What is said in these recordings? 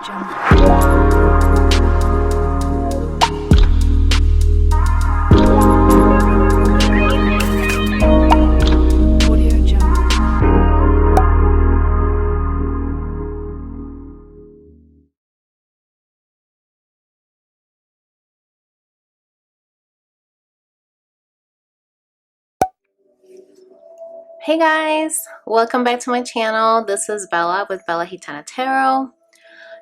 Hey guys, welcome back to my channel. This is Bella with Bella Gitana Tarot.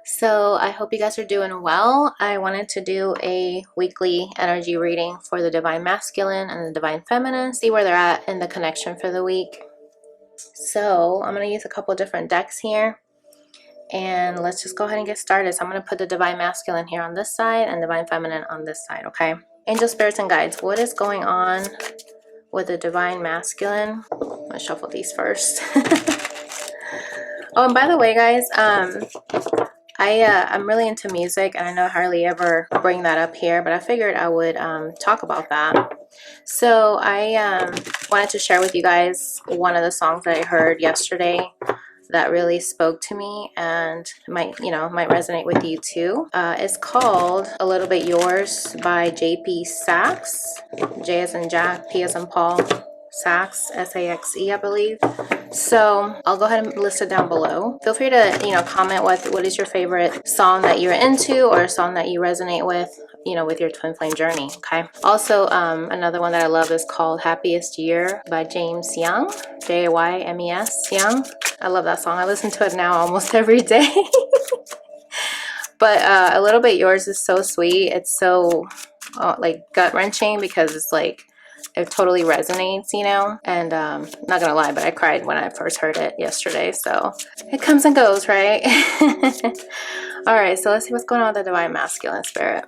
So I hope you guys are doing well. I wanted to do a weekly energy reading for the Divine Masculine and the Divine Feminine, see where they're at in the connection for the week. So I'm going to use a couple different decks here, and let's just go ahead and get started. So I'm going to put the Divine Masculine here on this side and Divine Feminine on this side, okay? Angel, spirits, and guides, what is going on with the Divine Masculine? I'm gonna shuffle these first. Oh, and by the way, guys, I'm really into music, and I know I hardly ever bring that up here, but I figured I would talk about that. So I wanted to share with you guys one of the songs that I heard yesterday that really spoke to me, and might resonate with you too. It's called "A Little Bit Yours" by J.P. Saxe. J as in Jack, P as in Paul, Saxe, S-A-X-E, I believe. So I'll go ahead and list it down below. Feel free to comment what is your favorite song that you're into, or a song that you resonate with, with your twin flame journey. Okay. Also, another one that I love is called "Happiest Year" by James Young, J-A-Y-M-E-S, Young. I love that song. I listen to it now almost every day. But "A Little Bit Yours" is so sweet. It's so like gut-wrenching, because it's like it totally resonates, and not gonna lie, but I cried when I first heard it yesterday. So it comes and goes, right? All right, so let's see what's going on with the Divine Masculine spirit.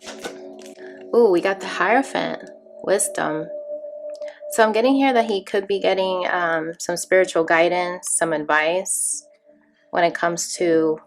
Ooh, we got the Hierophant, wisdom. So I'm getting here that he could be getting some spiritual guidance, some advice when it comes to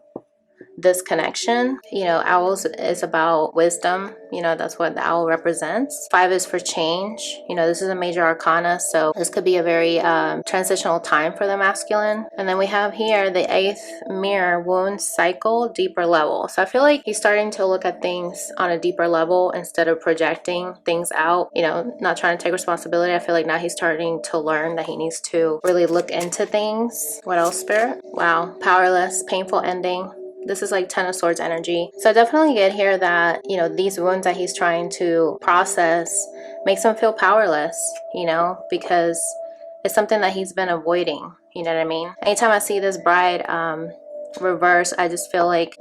this connection. Owls is about wisdom. That's what the owl represents. 5 is for change. This is a major arcana, so this could be a very transitional time for the masculine. And then we have here the 8th mirror, wound cycle, deeper level. So I feel like he's starting to look at things on a deeper level instead of projecting things out, not trying to take responsibility. I feel like now he's starting to learn that he needs to really look into things. What else, spirit? Wow, powerless, painful ending. This is like 10 of Swords energy. So I definitely get here that, these wounds that he's trying to process makes him feel powerless, because it's something that he's been avoiding. You know what I mean? Anytime I see this bride reverse, I just feel like,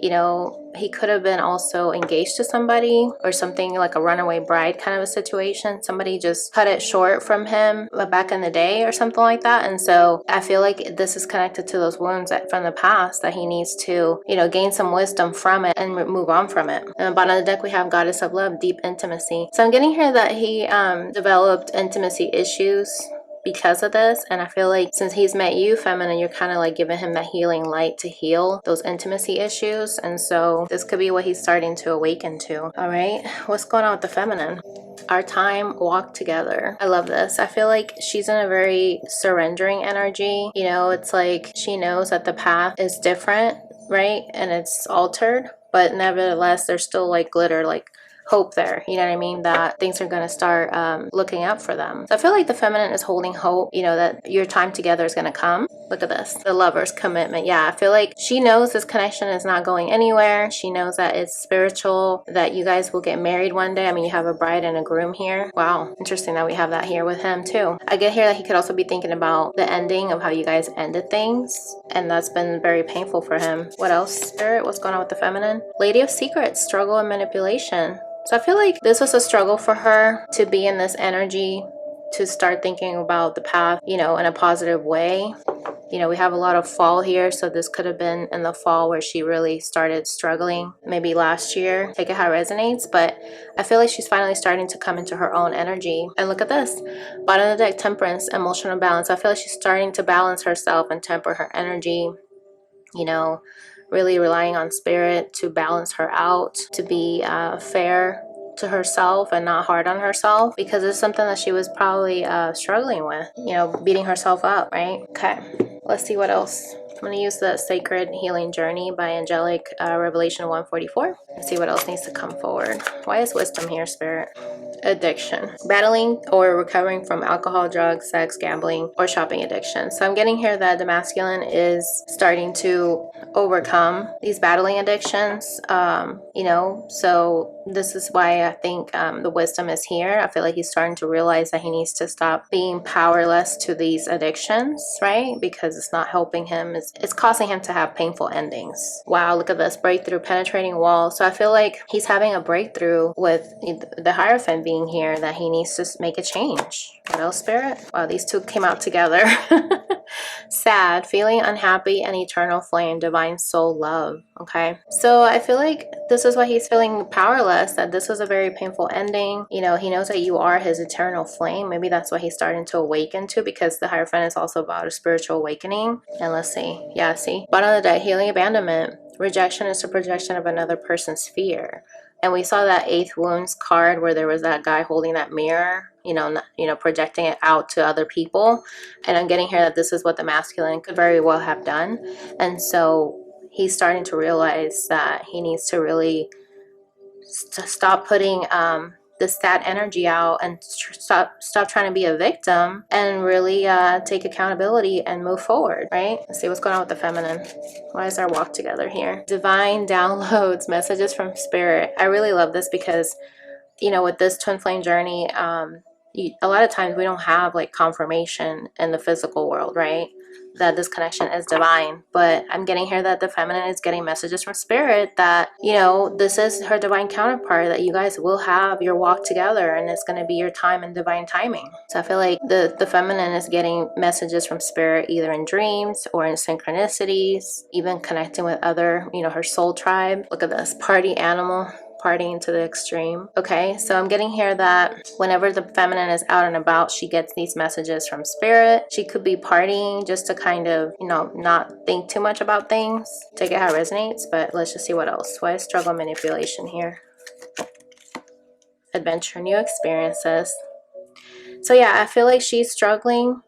he could have been also engaged to somebody, or something like a runaway bride kind of a situation. Somebody just cut it short from him back in the day or something like that. And so I feel like this is connected to those wounds from the past, that he needs to, gain some wisdom from it and move on from it. And at the bottom of the deck, we have Goddess of Love, deep intimacy. So I'm getting here that he developed intimacy issues because of this, and I feel like since he's met you, feminine, you're kind of like giving him that healing light to heal those intimacy issues. And so this could be what he's starting to awaken to. All right, what's going on with the feminine? Our time walk together. I love this. I feel like she's in a very surrendering energy. It's like she knows that the path is different, right? And it's altered, but nevertheless there's still like glitter, like hope there, you know what I mean, that things are going to start looking up for them. So I feel like the feminine is holding hope, that your time together is going to come. Look at this, the Lover's commitment. Yeah, I feel like she knows this connection is not going anywhere. She knows that it's spiritual, that you guys will get married one day. I mean, you have a bride and a groom here. Wow, interesting that we have that here with him too. I get here that he could also be thinking about the ending of how you guys ended things, and that's been very painful for him. What else, spirit? What's going on with the feminine? Lady of Secrets, struggle and manipulation. So I feel like this was a struggle for her to be in this energy, to start thinking about the path, in a positive way. We have a lot of fall here, so this could have been in the fall where she really started struggling, maybe last year. Take it how it resonates, but I feel like she's finally starting to come into her own energy. And look at this, bottom of the deck, Temperance, emotional balance. I feel like she's starting to balance herself and temper her energy, really relying on spirit to balance her out, to be fair to herself and not hard on herself, because it's something that she was probably struggling with, beating herself up, right? Okay, let's see what else I'm going to use the Sacred Healing Journey by Angelic Revelation 144. Let's see what else needs to come forward. Why is wisdom here, Spirit? Addiction. Battling or recovering from alcohol, drugs, sex, gambling, or shopping addiction. So I'm getting here that the masculine is starting to overcome these battling addictions. So this is why I think the wisdom is here. I feel like he's starting to realize that he needs to stop being powerless to these addictions, right? Because it's not helping him. It's causing him to have painful endings. Wow, look at this. Breakthrough, penetrating wall. So I feel like he's having a breakthrough with the Hierophant being here, that he needs to make a change. What else, Spirit? Wow, these two came out together. Sad, feeling unhappy, and eternal flame, divine soul love. Okay, so I feel like this is why he's feeling powerless, that this was a very painful ending. You know, he knows that you are his eternal flame. Maybe that's what he's starting to awaken to, because the Hierophant is also about a spiritual awakening. And let's see. Yeah, see, bottom of the deck, healing abandonment. Rejection is a projection of another person's fear. And we saw that 8th wounds card where there was that guy holding that mirror, projecting it out to other people. And I'm getting here that this is what the masculine could very well have done. And so he's starting to realize that he needs to really stop putting this sad energy out, and stop trying to be a victim, and really take accountability and move forward, right? Let's see what's going on with the feminine. Why is our walk together here? Divine downloads, messages from spirit. I really love this because, with this twin flame journey, a lot of times we don't have like confirmation in the physical world, right? That this connection is divine. But I'm getting here that the feminine is getting messages from spirit that, this is her divine counterpart, that you guys will have your walk together, and it's going to be your time in divine timing. So I feel like the feminine is getting messages from spirit either in dreams or in synchronicities, even connecting with other, her soul tribe. Look at this, party animal. Partying to the extreme. Okay, so I'm getting here that whenever the feminine is out and about, she gets these messages from spirit. She could be partying just to kind of, not think too much about things. Take it how it resonates, but let's just see what else. Why is struggle manipulation here? Adventure, new experiences. So yeah, I feel like she's struggling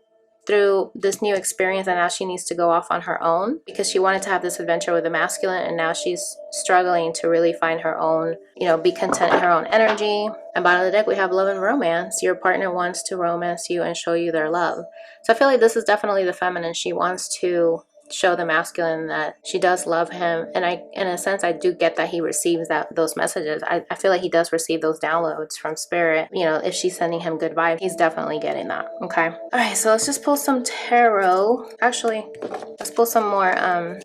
through this new experience, and now she needs to go off on her own, because she wanted to have this adventure with the masculine, and now she's struggling to really find her own, be content in her own energy. And bottom of the deck, we have love and romance. Your partner wants to romance you and show you their love. So I feel like this is definitely the feminine. She wants to show the masculine that she does love him, and in a sense, I do get that he receives those messages. I feel like he does receive those downloads from spirit. If she's sending him good vibes, he's definitely getting that. Okay, all right, so let's just pull some tarot. Actually, let's pull some more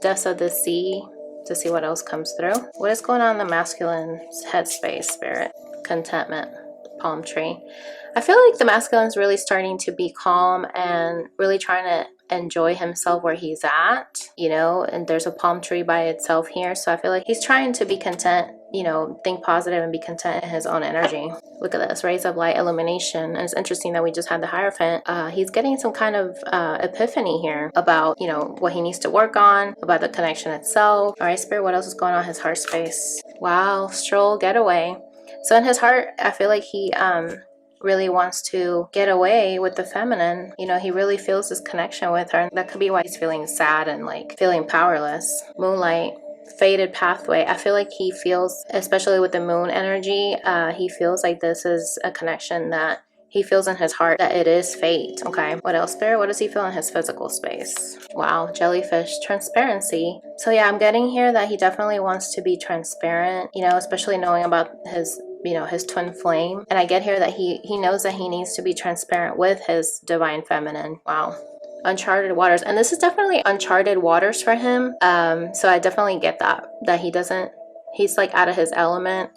Deaths of the Sea to see what else comes through. What is going on in the masculine's headspace, spirit? Contentment, palm tree. I feel like the masculine is really starting to be calm and really trying to enjoy himself where he's at, and there's a palm tree by itself here. So I feel like he's trying to be content, think positive and be content in his own energy. Look at this, rays of light, illumination. And it's interesting that we just had the Hierophant. He's getting some kind of epiphany here about, what he needs to work on, about the connection itself. All right, spirit, what else is going on in his heart space? Wow, stroll, getaway. So in his heart, I feel like he really wants to get away with the feminine. He really feels this connection with her. That could be why he's feeling sad and like feeling powerless. Moonlight, faded pathway. I feel like he feels, especially with the moon energy, he feels like this is a connection that he feels in his heart, that it is fate. Okay, what else, spirit? What does he feel in his physical space? Wow, jellyfish, transparency. So yeah, I'm getting here that he definitely wants to be transparent, especially knowing about his his twin flame. And I get here that he knows that he needs to be transparent with his divine feminine. Wow. Uncharted waters. And this is definitely uncharted waters for him. So I definitely get that he's like out of his element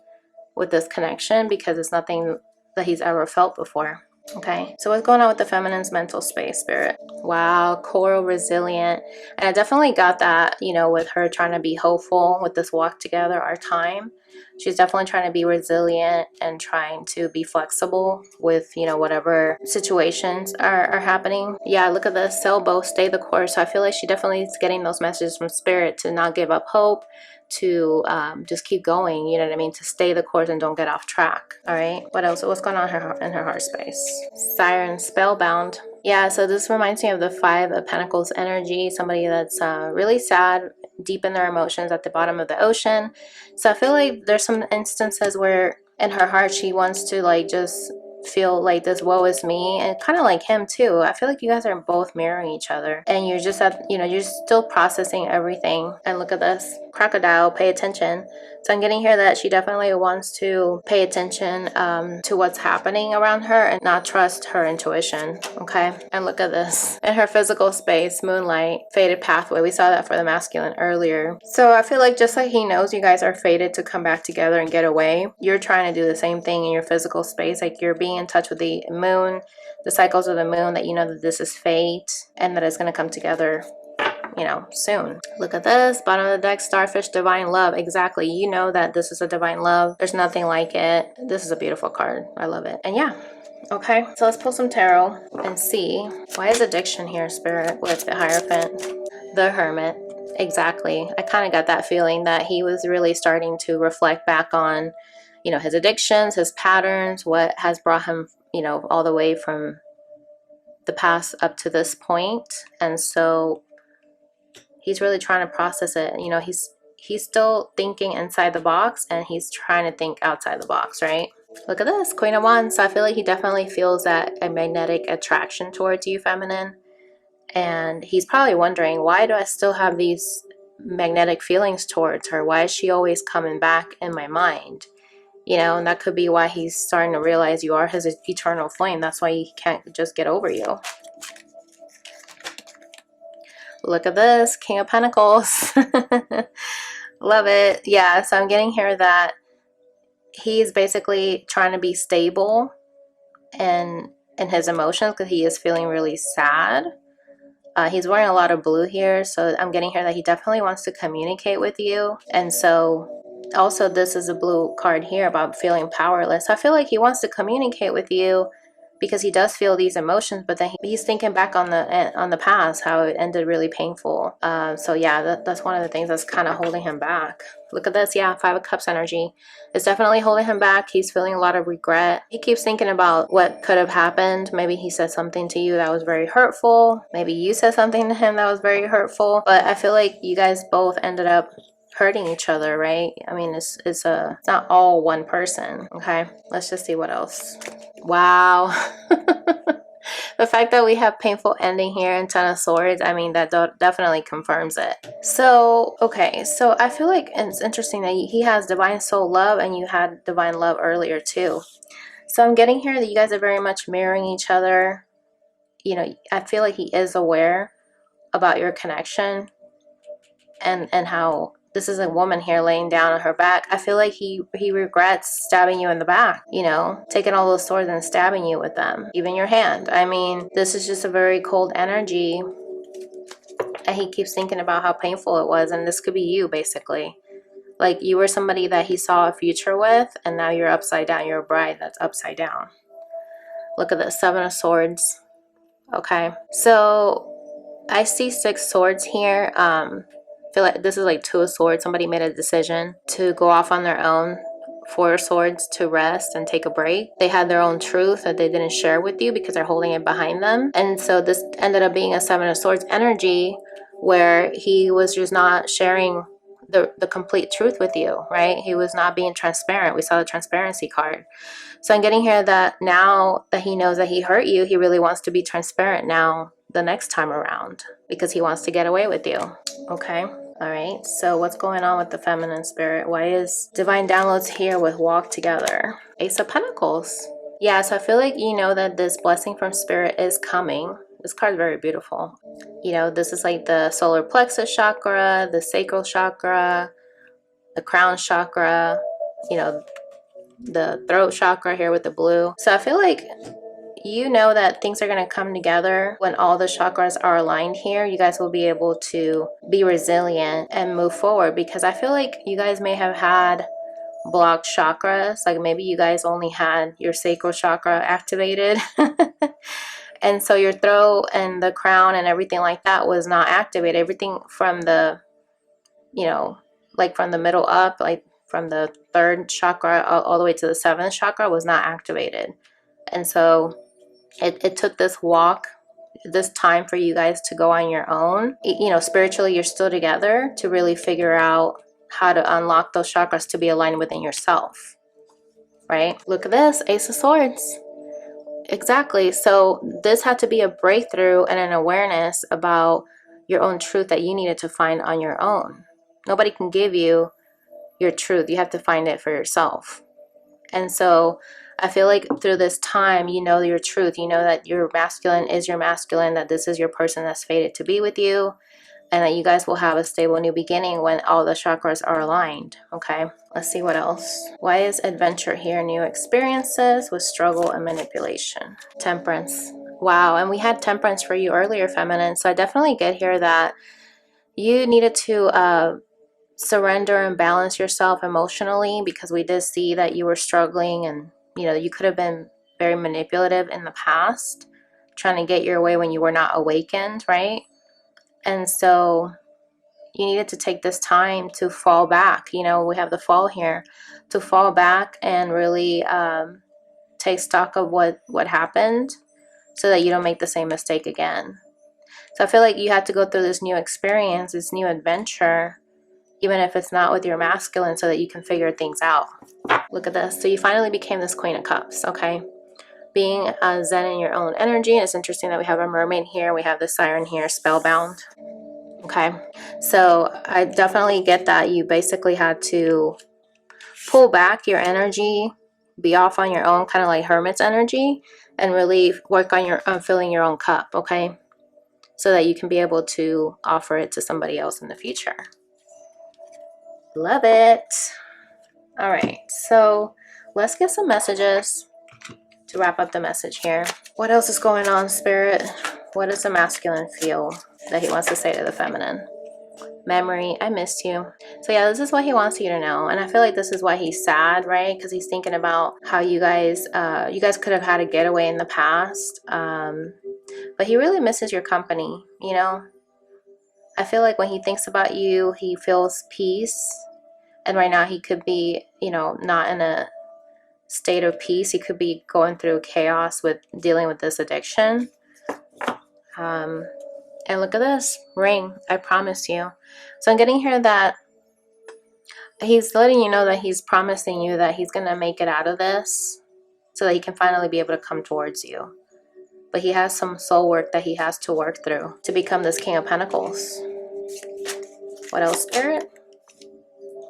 with this connection, because it's nothing that he's ever felt before. Okay, so what's going on with the feminine's mental space, spirit? Wow, coral, resilient. And I definitely got that, with her trying to be hopeful with this walk together, our time. She's definitely trying to be resilient and trying to be flexible with, whatever situations are happening. Yeah, look at this, sailboat, stay the course. So I feel like she definitely is getting those messages from spirit to not give up hope, to just keep going, you know what I mean, to stay the course and don't get off track. All right, what else? What's going on in her heart space? Siren, spellbound. Yeah, so this reminds me of the Five of Pentacles energy, somebody that's really sad, deep in their emotions at the bottom of the ocean. So I feel like there's some instances where in her heart she wants to like just feel like this woe is me, and kind of like him too. I feel like you guys are both mirroring each other, and you're just at, you know, you're still processing everything. And look at this crocodile, pay attention. So I'm getting here that she definitely wants to pay attention to what's happening around her and not trust her intuition, okay? And look at this. In her physical space, moonlight, fated pathway. We saw that for the masculine earlier. So I feel like just like he knows you guys are fated to come back together and get away, you're trying to do the same thing in your physical space. Like you're being in touch with the moon, the cycles of the moon, that you know that this is fate and that it's going to come together, you know, soon. Look at this, bottom of the deck, starfish, divine love. Exactly, you know that this is a divine love. There's nothing like it. This is a beautiful card. I love it. And yeah, okay, so let's pull some tarot and see, why is addiction here, Spirit, with the Hierophant? The Hermit. Exactly, I kind of got that feeling that he was really starting to reflect back on, you know, his addictions, his patterns, what has brought him, you know, all the way from the past up to this point. And so he's really trying to process it. You know, he's still thinking inside the box, and he's trying to think outside the box, right? Look at this, Queen of Wands. So I feel like he definitely feels that a magnetic attraction towards you, feminine. And he's probably wondering, why do I still have these magnetic feelings towards her? Why is she always coming back in my mind? You know, and that could be why he's starting to realize you are his eternal flame. That's why he can't just get over you. Look at this, King of Pentacles. Love it. Yeah, so I'm getting here that he's basically trying to be stable in his emotions because he is feeling really sad. He's wearing a lot of blue here, so I'm getting here that he definitely wants to communicate with you. And so also this is a blue card here about feeling powerless. I feel like he wants to communicate with you because he does feel these emotions, but then he's thinking back on the past, how it ended really painful. So yeah, that's one of the things that's kind of holding him back. Look at this. Yeah, Five of Cups energy. It's definitely holding him back. He's feeling a lot of regret. He keeps thinking about what could have happened. Maybe he said something to you that was very hurtful. Maybe you said something to him that was very hurtful. But I feel like you guys both ended up hurting each other, right? I mean, it's not all one person. Okay, let's just see what else. Wow. The fact that we have painful ending here in Ten of Swords, I mean, that definitely confirms it. So, okay, so I feel like it's interesting that he has divine soul love and you had divine love earlier too. So I'm getting here that you guys are very much mirroring each other. You know, I feel like he is aware about your connection and how this is a woman here laying down on her back. I feel like he regrets stabbing you in the back, you know, taking all those swords and stabbing you with them, even your hand. I mean, this is just a very cold energy, and he keeps thinking about how painful it was, and this could be you, basically. Like, you were somebody that he saw a future with, and now you're upside down. You're a bride that's upside down. Look at the Seven of Swords. Okay, so I see 6 swords here. Feel like this is like 2 of Swords. Somebody made a decision to go off on their own. 4 of Swords to rest and take a break. They had their own truth that they didn't share with you because they're holding it behind them. And so this ended up being a 7 of Swords energy where he was just not sharing the complete truth with you, right? He was not being transparent. We saw the transparency card. So I'm getting here that now that he knows that he hurt you, he really wants to be transparent now the next time around because he wants to get away with you. Okay. All right. So what's going on with the feminine spirit? Why is divine downloads here with walk together? Ace of Pentacles. Yeah. So I feel like you know that this blessing from spirit is coming. This card is very beautiful. You know, this is like the solar plexus chakra, the sacral chakra, the crown chakra, you know, the throat chakra here with the blue. So I feel like you know that things are going to come together when all the chakras are aligned here. You guys will be able to be resilient and move forward, because I feel like you guys may have had blocked chakras. Like maybe you guys only had your sacral chakra activated. And so your throat and the crown and everything like that was not activated. Everything from the, you know, like from the middle up, like from the 3rd chakra all the way to the 7th chakra was not activated. And so it took this walk this time for you guys to go on your own. You know, spiritually, you're still together to really figure out how to unlock those chakras to be aligned within yourself, right? Look at this, Ace of Swords. Exactly. So this had to be a breakthrough and an awareness about your own truth that you needed to find on your own. Nobody can give you your truth. You have to find it for yourself. And so I feel like through this time, you know your truth. You know that your masculine is your masculine, that this is your person that's fated to be with you, and that you guys will have a stable new beginning when all the chakras are aligned. Okay, let's see what else. Why is adventure here? New experiences with struggle and manipulation. Temperance. Wow, and we had temperance for you earlier, feminine. So I definitely get here that you needed to surrender and balance yourself emotionally, because we did see that you were struggling, and you know, you could have been very manipulative in the past, trying to get your way when you were not awakened, right? And so you needed to take this time to fall back. You know, we have the fall here, to fall back and really take stock of what happened, so that you don't make the same mistake again. So I feel like you had to go through this new experience, this new adventure, even if it's not with your masculine, so that you can figure things out. Look at this. So you finally became this Queen of Cups, okay? Being zen in your own energy. It's interesting that we have a mermaid here. We have the siren here, spellbound. Okay. So I definitely get that you basically had to pull back your energy, be off on your own, kind of like hermit's energy, and really work on filling your own cup, okay? So that you can be able to offer it to somebody else in the future. Love it. All right, so let's get some messages to wrap up the message here. What else is going on, Spirit? What does the masculine feel that he wants to say to the feminine? Memory, I missed you. So yeah, this is what he wants you to know. And I feel like this is why he's sad, right? Because he's thinking about how you guys could have had a getaway in the past. But he really misses your company, you know? I feel like when he thinks about you, he feels peace. And right now he could be, you know, not in a state of peace. He could be going through chaos with dealing with this addiction. And look at this ring, I promise you. So I'm getting here that he's letting you know that he's promising you that he's going to make it out of this, so that he can finally be able to come towards you. But he has some soul work that he has to work through to become this King of Pentacles. What else, Spirit?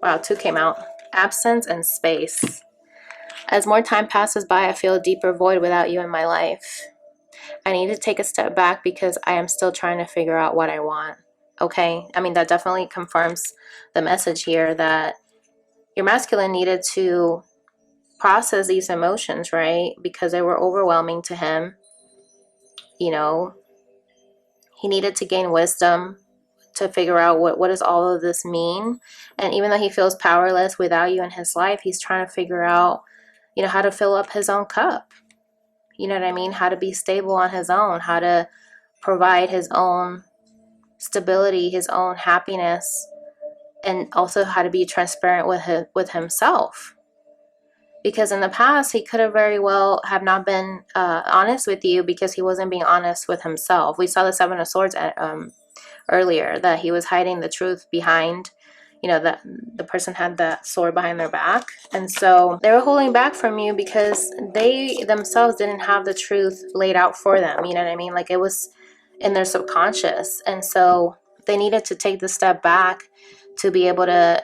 Wow, 2 came out. Absence and space. As more time passes by, I feel a deeper void without you in my life. I need to take a step back because I am still trying to figure out what I want. Okay? I mean, that definitely confirms the message here that your masculine needed to process these emotions, right? Because they were overwhelming to him. You know, he needed to gain wisdom to figure out what does all of this mean. And even though he feels powerless without you in his life, he's trying to figure out, you know, how to fill up his own cup. You know what I mean? How to be stable on his own, how to provide his own stability, his own happiness, and also how to be transparent with himself. Because in the past, he could have very well have not been honest with you, because he wasn't being honest with himself. We saw the 7 of Swords earlier, that he was hiding the truth behind, you know, that the person had that sword behind their back. And so they were holding back from you because they themselves didn't have the truth laid out for them. You know what I mean? Like, it was in their subconscious. And so they needed to take the step back to be able to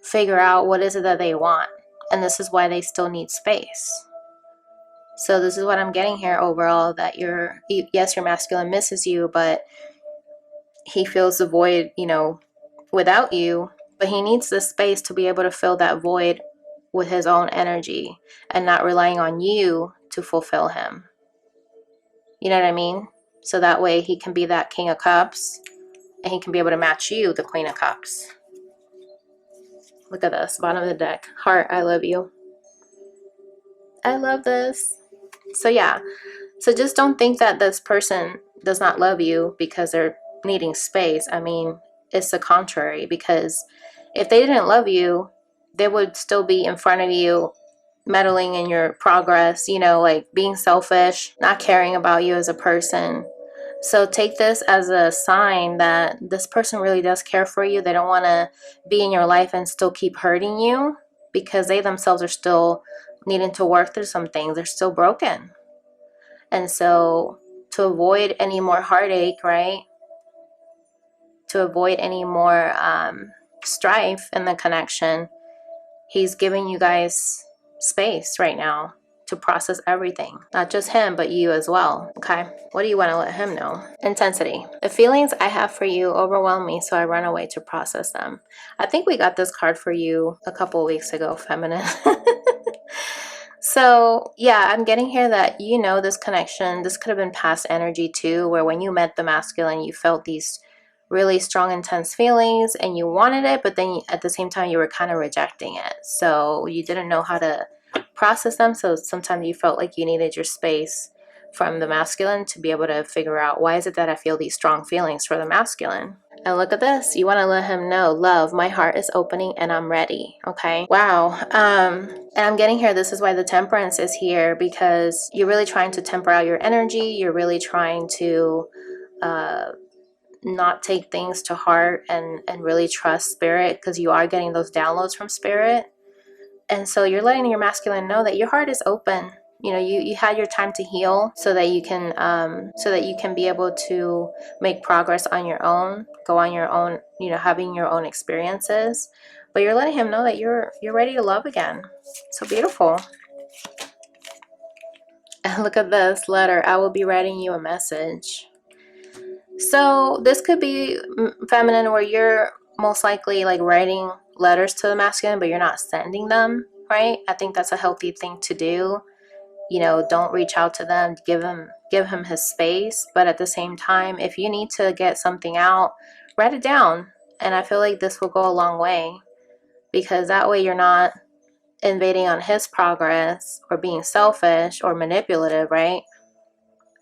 figure out what is it that they want. And this is why they still need space. So this is what I'm getting here overall, that yes, your masculine misses you, but he feels the void, you know, without you. But he needs the space to be able to fill that void with his own energy and not relying on you to fulfill him. You know what I mean? So that way he can be that King of Cups and he can be able to match you, the Queen of Cups. Look at this, bottom of the deck. Heart, I love you. I love this. So yeah, so just don't think that this person does not love you because they're needing space. I mean, it's the contrary, because if they didn't love you, they would still be in front of you, meddling in your progress, you know, like being selfish, not caring about you as a person, So take this as a sign that this person really does care for you. They don't want to be in your life and still keep hurting you, because they themselves are still needing to work through some things. They're still broken. And so to avoid any more heartache, right? To avoid any more strife in the connection, he's giving you guys space right now to process everything. Not just him, but you as well. Okay, what do you want to let him know? Intensity. The feelings I have for you overwhelm me, so I run away to process them. I think we got this card for you a couple weeks ago, feminine. So yeah, I'm getting here that you know this connection, this could have been past energy too, where when you met the masculine, you felt these really strong, intense feelings and you wanted it, but then at the same time, you were kind of rejecting it. So you didn't know how to process them. So sometimes you felt like you needed your space from the masculine to be able to figure out, why is it that I feel these strong feelings for the masculine? And look at this. You want to let him know, love, my heart is opening and I'm ready. Okay. Wow. And I'm getting here, this is why the temperance is here, because you're really trying to temper out your energy. You're really trying to not take things to heart and really trust spirit, because you are getting those downloads from spirit. And so you're letting your masculine know that your heart is open. You know, you had your time to heal so that you can be able to make progress on your own, go on your own, you know, having your own experiences. But you're letting him know that you're ready to love again. So beautiful. And look at this letter. I will be writing you a message. So this could be feminine, where you're most likely like writing letters to the masculine, but you're not sending them, right? I think that's a healthy thing to do. You know, don't reach out to them, give him his space. But at the same time, if you need to get something out, write it down. And I feel like this will go a long way, because that way you're not invading on his progress or being selfish or manipulative, right?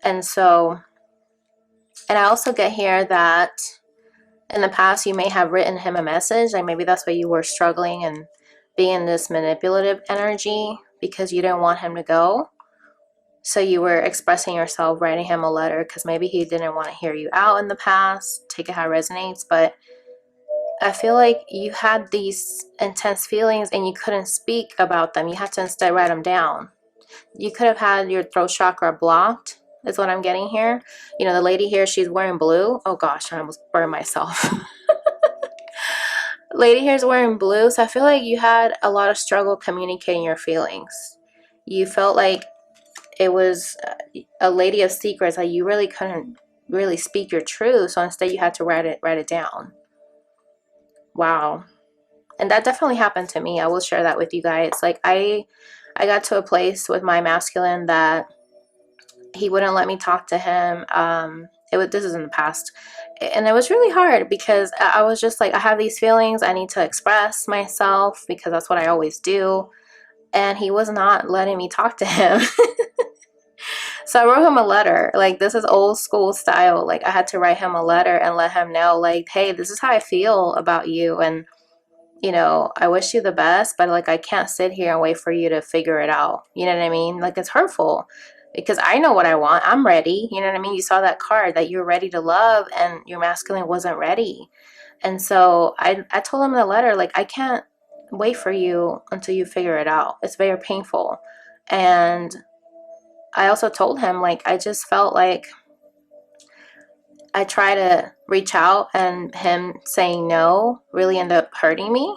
And so, and I also get here that in the past you may have written him a message, like maybe that's why you were struggling and being this manipulative energy, because you didn't want him to go. So you were expressing yourself, writing him a letter, because maybe he didn't want to hear you out in the past. Take it how it resonates. But I feel like you had these intense feelings and you couldn't speak about them. You had to instead write them down. You could have had your throat chakra blocked, is what I'm getting here. You know, the lady here, she's wearing blue. Oh gosh, I almost burned myself. Lady here is wearing blue. So I feel like you had a lot of struggle communicating your feelings. You felt like it was a lady of secrets, like you really couldn't really speak your truth, so instead you had to write it down. Wow. And that definitely happened to me. I will share that with you guys. Like I got to a place with my masculine that he wouldn't let me talk to him. This is in the past, and it was really hard, because I was just like, I have these feelings, I need to express myself, because that's what I always do, and he was not letting me talk to him. So I wrote him a letter. Like, this is old school style. Like, I had to write him a letter and let him know, like, hey, this is how I feel about you. And, you know, I wish you the best, but like, I can't sit here and wait for you to figure it out. You know what I mean? Like, it's hurtful, because I know what I want. I'm ready. You know what I mean? You saw that card that you're ready to love, and your masculine wasn't ready. And so I told him in the letter, like, I can't wait for you until you figure it out. It's very painful. And I also told him, like, I just felt like I try to reach out and him saying no really ended up hurting me.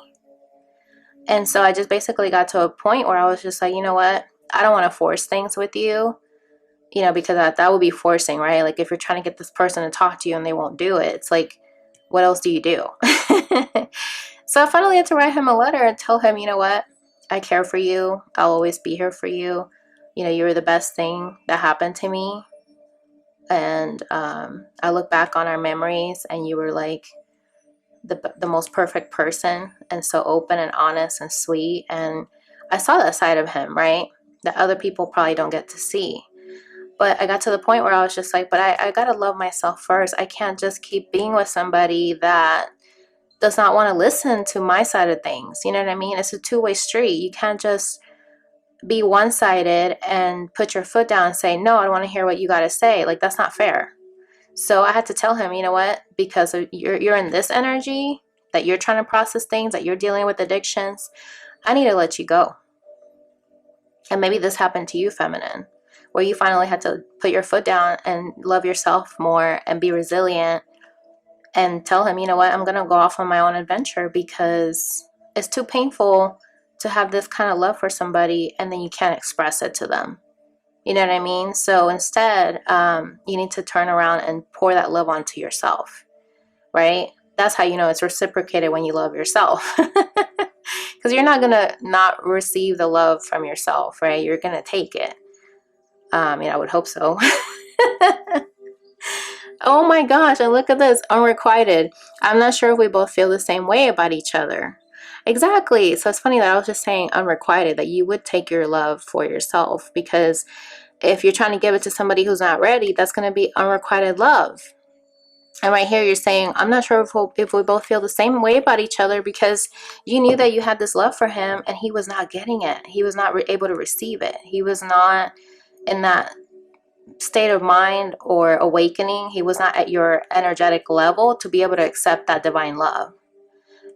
And so I just basically got to a point where I was just like, you know what? I don't want to force things with you, you know, because that would be forcing, right? Like, if you're trying to get this person to talk to you and they won't do it, it's like, what else do you do? So I finally had to write him a letter and tell him, you know what? I care for you. I'll always be here for you. You know, you were the best thing that happened to me. And I look back on our memories, and you were like the most perfect person, and so open and honest and sweet. And I saw that side of him, right, that other people probably don't get to see. But I got to the point where I was just like, but I gotta love myself first. I can't just keep being with somebody that does not want to listen to my side of things. You know what I mean? It's a two-way street. You can't just be one-sided and put your foot down and say, no, I don't want to hear what you got to say. Like, that's not fair. So I had to tell him, you know what, because you're in this energy, that you're trying to process things, that you're dealing with addictions, I need to let you go. And maybe this happened to you, feminine, where you finally had to put your foot down and love yourself more and be resilient and tell him, you know what, I'm going to go off on my own adventure because it's too painful to have this kind of love for somebody and then you can't express it to them. You know what I mean? So instead, you need to turn around and pour that love onto yourself, right? That's how you know it's reciprocated, when you love yourself. Because you're not going to not receive the love from yourself, right? You're going to take it. I would hope so. Oh my gosh, and look at this, unrequited. I'm not sure if we both feel the same way about each other. Exactly. So it's funny that I was just saying unrequited, that you would take your love for yourself, because if you're trying to give it to somebody who's not ready, that's going to be unrequited love. And right here you're saying, I'm not sure if we both feel the same way about each other, because you knew that you had this love for him and he was not getting it. He was not able to receive it. He was not in that state of mind or awakening. He was not at your energetic level to be able to accept that divine love.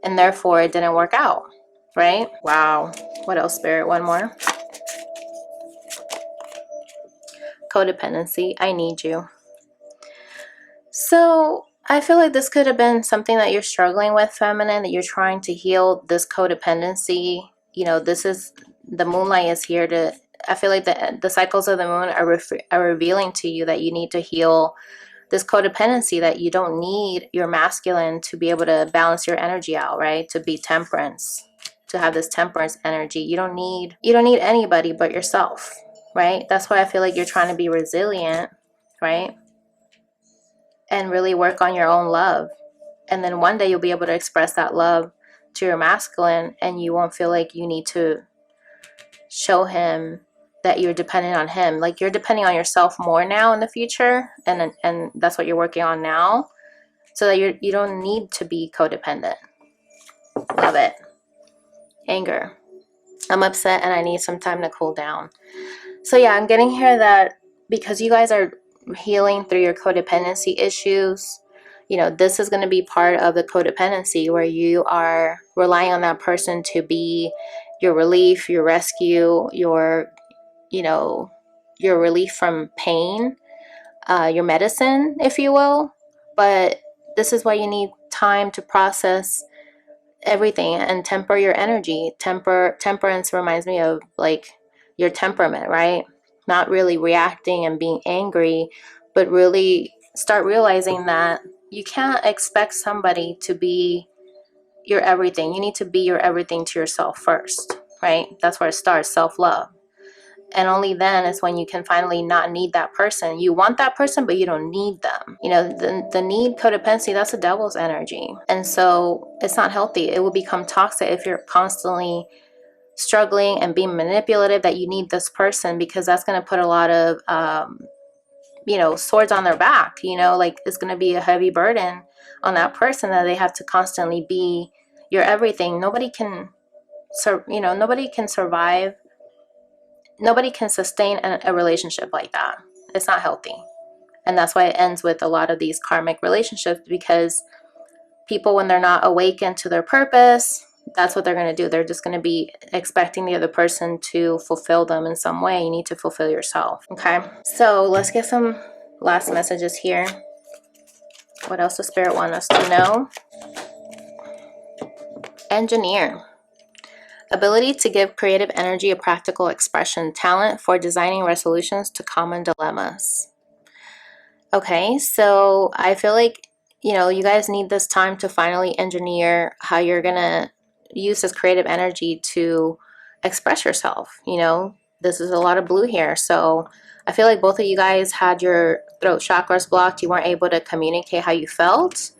And therefore it didn't work out, right? Wow. What else, Spirit? One more. Codependency. I need you. So I feel like this could have been something that you're struggling with, feminine, that you're trying to heal this codependency. This is, the moonlight is here to, I feel like the cycles of the moon are revealing to you that you need to heal this codependency, that you don't need your masculine to be able to balance your energy out, right? To be temperance, to have this temperance energy. You don't need anybody but yourself, right? That's why I feel like you're trying to be resilient, right? And really work on your own love. And then one day you'll be able to express that love to your masculine, and you won't feel like you need to show him that you're dependent on him. Like, you're depending on yourself more now in the future, and that's what you're working on now, so that you don't need to be codependent. Love it. Anger. I'm upset and I need some time to cool down. So yeah, I'm getting here that because you guys are healing through your codependency issues, this is going to be part of the codependency, where you are relying on that person to be your relief, your rescue, your relief from pain, your medicine, if you will. But this is why you need time to process everything and temper your energy. Temperance reminds me of like your temperament, right? Not really reacting and being angry, but really start realizing that you can't expect somebody to be your everything. You need to be your everything to yourself first, right? That's where it starts, self-love. And only then is when you can finally not need that person. You want that person, but you don't need them. The need codependency, that's a devil's energy. And so it's not healthy. It will become toxic if you're constantly struggling and being manipulative that you need this person, because that's going to put a lot of, swords on their back. Like, it's going to be a heavy burden on that person, that they have to constantly be your everything. Nobody can survive. Nobody can sustain a relationship like that. It's not healthy. And that's why it ends with a lot of these karmic relationships, because people, when they're not awakened to their purpose, that's what they're going to do. They're just going to be expecting the other person to fulfill them in some way. You need to fulfill yourself. Okay, so let's get some last messages here. What else does Spirit want us to know? Engineer. Ability to give creative energy a practical expression. Talent for designing resolutions to common dilemmas. Okay, so I feel like, you guys need this time to finally engineer how you're going to use this creative energy to express yourself. This is a lot of blue here. So I feel like both of you guys had your throat chakras blocked. You weren't able to communicate how you felt.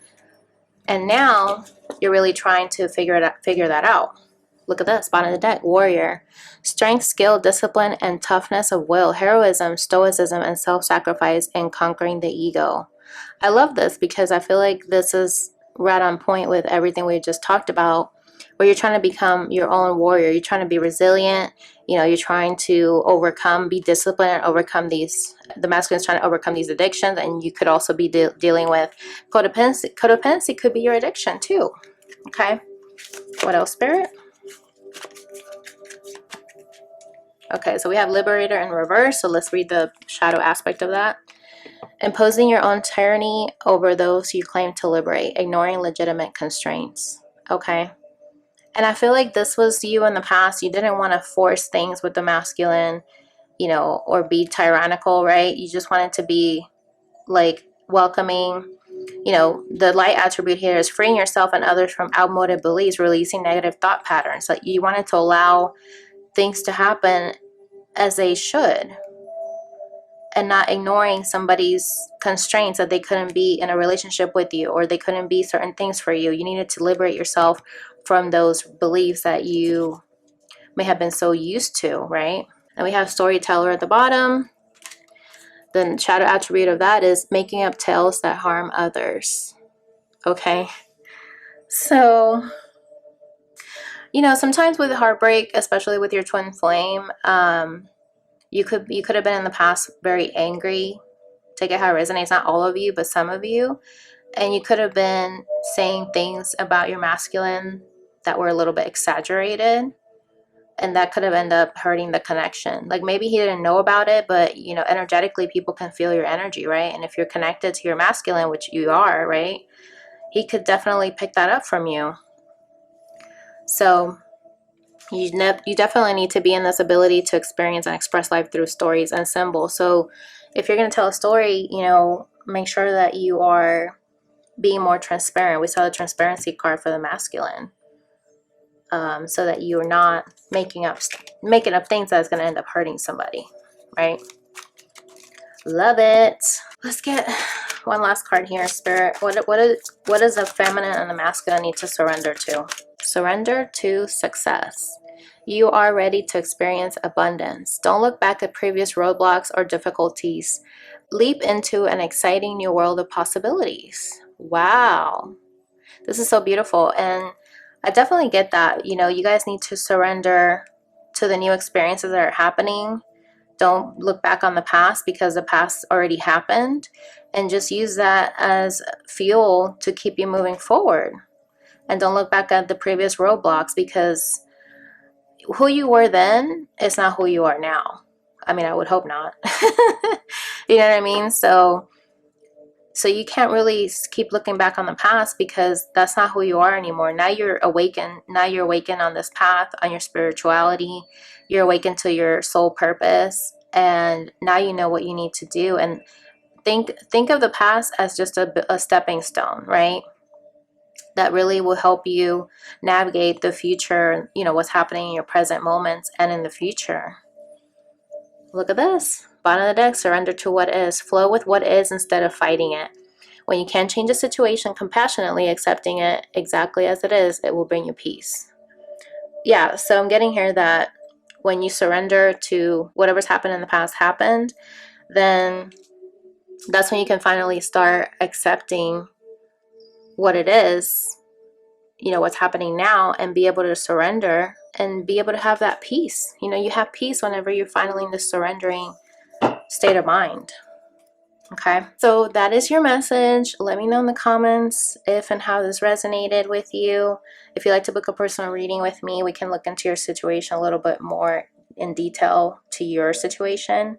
And now you're really trying to figure that out. Look at this, bottom of the deck, warrior. Strength, skill, discipline, and toughness of will. Heroism, stoicism, and self-sacrifice in conquering the ego. I love this because I feel like this is right on point with everything we just talked about. where you're trying to become your own warrior. You're trying to be resilient. You know, you're trying to overcome, be disciplined, and overcome these, the masculine is trying to overcome these addictions. And you could also be dealing with codependency. Codependency could be your addiction too. Okay. What else, Spirit? Okay, so we have Liberator in reverse. So let's read the shadow aspect of that. Imposing your own tyranny over those you claim to liberate, ignoring legitimate constraints. Okay. And I feel like this was you in the past. You didn't want to force things with the masculine, you know, or be tyrannical, right? You just wanted to be like welcoming. You know, the light attribute here is freeing yourself and others from outmoded beliefs, releasing negative thought patterns. Like you wanted to allow things to happen as they should, and not ignoring somebody's constraints that they couldn't be in a relationship with you, or they couldn't be certain things for you. You needed to liberate yourself from those beliefs that you may have been so used to, right? And we have storyteller at the bottom. The shadow attribute of that is making up tales that harm others. Okay. So, you know, sometimes with heartbreak, especially with your twin flame, you could have been in the past very angry. Take it how it resonates. Not all of you, but some of you. And you could have been saying things about your masculine that were a little bit exaggerated. And that could have ended up hurting the connection. Like maybe he didn't know about it, but you know, energetically people can feel your energy, right? And if you're connected to your masculine, which you are, right? He could definitely pick that up from you. So you definitely need to be in this ability to experience and express life through stories and symbols. So if you're going to tell a story, you know, make sure that you are being more transparent. We saw the transparency card for the masculine. So that you're not making up things that's going to end up hurting somebody, right? Love it. Let's get one last card here, Spirit. What does the feminine and the masculine need to surrender to? Surrender to success. You are ready to experience abundance. Don't look back at previous roadblocks or difficulties. Leap into an exciting new world of possibilities. Wow. This is so beautiful. And I definitely get that. You know, you guys need to surrender to the new experiences that are happening. Don't look back on the past, because the past already happened, and just use that as fuel to keep you moving forward. And don't look back at the previous roadblocks, because who you were then is not who you are now. I mean, I would hope not. You know what I mean? So you can't really keep looking back on the past, because that's not who you are anymore. Now you're awakened. Now you're awakened on this path, on your spirituality. You're awakened to your soul purpose. And now you know what you need to do. And think of the past as just a stepping stone, right? That really will help you navigate the future, you know, what's happening in your present moments and in the future. Look at this. Bottom of the deck, surrender to what is. Flow with what is instead of fighting it. When you can change a situation, compassionately accepting it exactly as it is, it will bring you peace. Yeah, so I'm getting here that when you surrender to whatever's happened in the past happened, then that's when you can finally start accepting what it is, you know, what's happening now, and be able to surrender and be able to have that peace. You know, you have peace whenever you're finally in this surrendering state of mind. Okay, so that is your message. Let me know in the comments if and how this resonated with you. If you'd like to book a personal reading with me, we can look into your situation a little bit more in detail to your situation.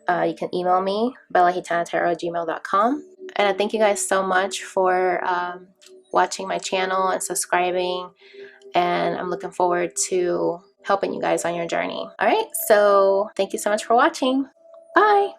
You can email me, bellahitanataro@gmail.com. And I thank you guys so much for watching my channel and subscribing. And I'm looking forward to helping you guys on your journey. All right, so thank you so much for watching. Bye.